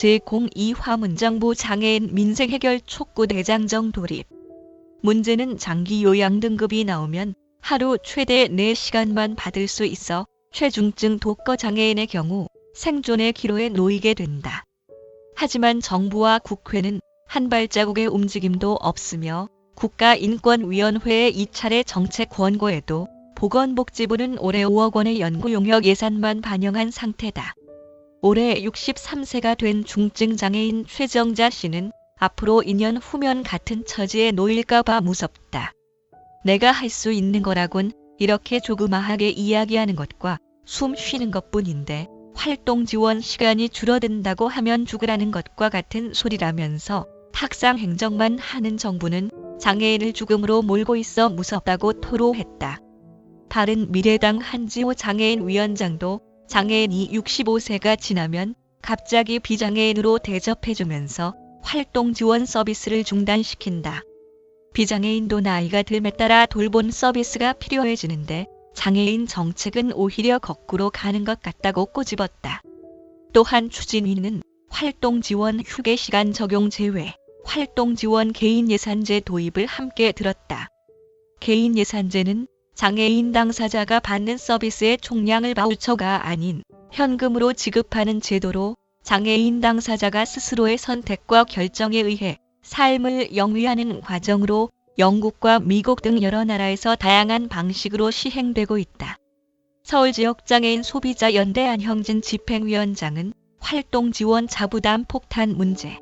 제02화 문장부 장애인 민생 해결 촉구 대장정 돌입. 문제는 장기 요양 등급이 나오면 하루 최대 4시간만 받을 수 있어 최중증 독거 장애인의 경우 생존의 기로에 놓이게 된다. 하지만 정부와 국회는 한 발자국의 움직임도 없으며 국가인권위원회의 2차례 정책 권고에도 보건복지부는 올해 5억 원의 연구 용역 예산만 반영한 상태다. 올해 63세가 된 중증 장애인 최정자 씨는 앞으로 2년 후면 같은 처지에 놓일까 봐 무섭다. 내가 할 수 있는 거라곤 이렇게 조그마하게 이야기하는 것과 숨 쉬는 것뿐인데 활동 지원 시간이 줄어든다고 하면 죽으라는 것과 같은 소리라면서 탁상 행정만 하는 정부는 장애인을 죽음으로 몰고 있어 무섭다고 토로했다. 바른미래당 한지호 장애인 위원장도 장애인이 65세가 지나면 갑자기 비장애인으로 대접해주면서 활동 지원 서비스를 중단시킨다. 비장애인도 나이가 듦에 따라 돌봄 서비스가 필요해지는데 장애인 정책은 오히려 거꾸로 가는 것 같다고 꼬집었다. 또한 추진위는 활동 지원 휴게 시간 적용 제외, 활동 지원 개인 예산제 도입을 함께 들었다. 개인 예산제는 장애인 당사자가 받는 서비스의 총량을 바우처가 아닌 현금으로 지급하는 제도로 장애인 당사자가 스스로의 선택과 결정에 의해 삶을 영위하는 과정으로 영국과 미국 등 여러 나라에서 다양한 방식으로 시행되고 있다. 서울지역장애인 소비자연대 안형진 집행위원장은 활동 지원 자부담 폭탄 문제,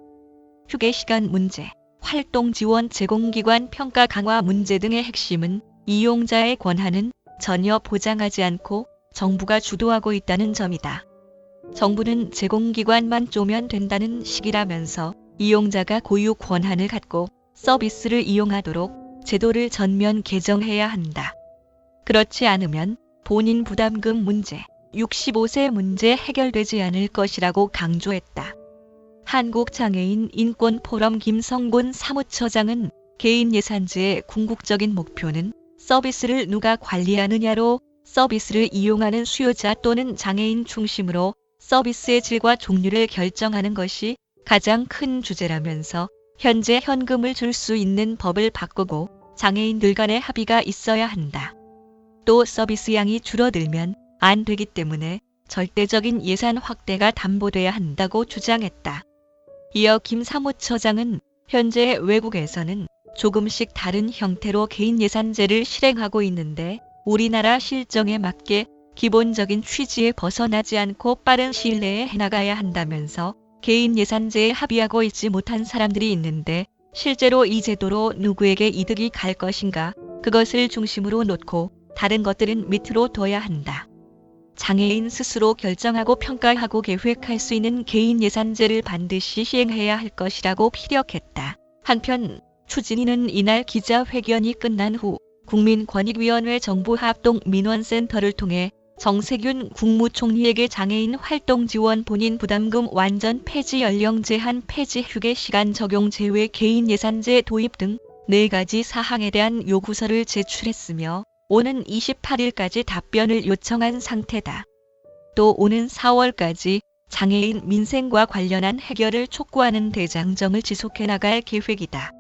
휴게시간 문제, 활동 지원 제공기관 평가 강화 문제 등의 핵심은 이용자의 권한은 전혀 보장하지 않고 정부가 주도하고 있다는 점이다. 정부는 제공기관만 쪼면 된다는 식이라면서 이용자가 고유 권한을 갖고 서비스를 이용하도록 제도를 전면 개정해야 한다. 그렇지 않으면 본인 부담금 문제, 65세 문제 해결되지 않을 것이라고 강조했다. 한국장애인 인권포럼 김성곤 사무처장은 개인 예산제의 궁극적인 목표는 서비스를 누가 관리하느냐로 서비스를 이용하는 수요자 또는 장애인 중심으로 서비스의 질과 종류를 결정하는 것이 가장 큰 주제라면서 현재 현금을 줄 수 있는 법을 바꾸고 장애인들 간의 합의가 있어야 한다. 또 서비스 양이 줄어들면 안 되기 때문에 절대적인 예산 확대가 담보돼야 한다고 주장했다. 이어 김 사무처장은 현재 외국에서는 조금씩 다른 형태로 개인 예산제를 실행하고 있는데 우리나라 실정에 맞게 기본적인 취지에 벗어나지 않고 빠른 시일 내에 해나가야 한다면서 개인 예산제에 합의하고 있지 못한 사람들이 있는데 실제로 이 제도로 누구에게 이득이 갈 것인가 그것을 중심으로 놓고 다른 것들은 밑으로 둬야 한다. 장애인 스스로 결정하고 평가하고 계획할 수 있는 개인 예산제를 반드시 시행해야 할 것이라고 피력했다. 한편 추진위는 이날 기자회견이 끝난 후 국민권익위원회 정부합동민원센터를 통해 정세균 국무총리에게 장애인 활동 지원 본인 부담금 완전 폐지 연령 제한 폐지 휴게 시간 적용 제외 개인 예산제 도입 등 4가지 사항에 대한 요구서를 제출했으며 오는 28일까지 답변을 요청한 상태다. 또 오는 4월까지 장애인 민생과 관련한 해결을 촉구하는 대장정을 지속해 나갈 계획이다.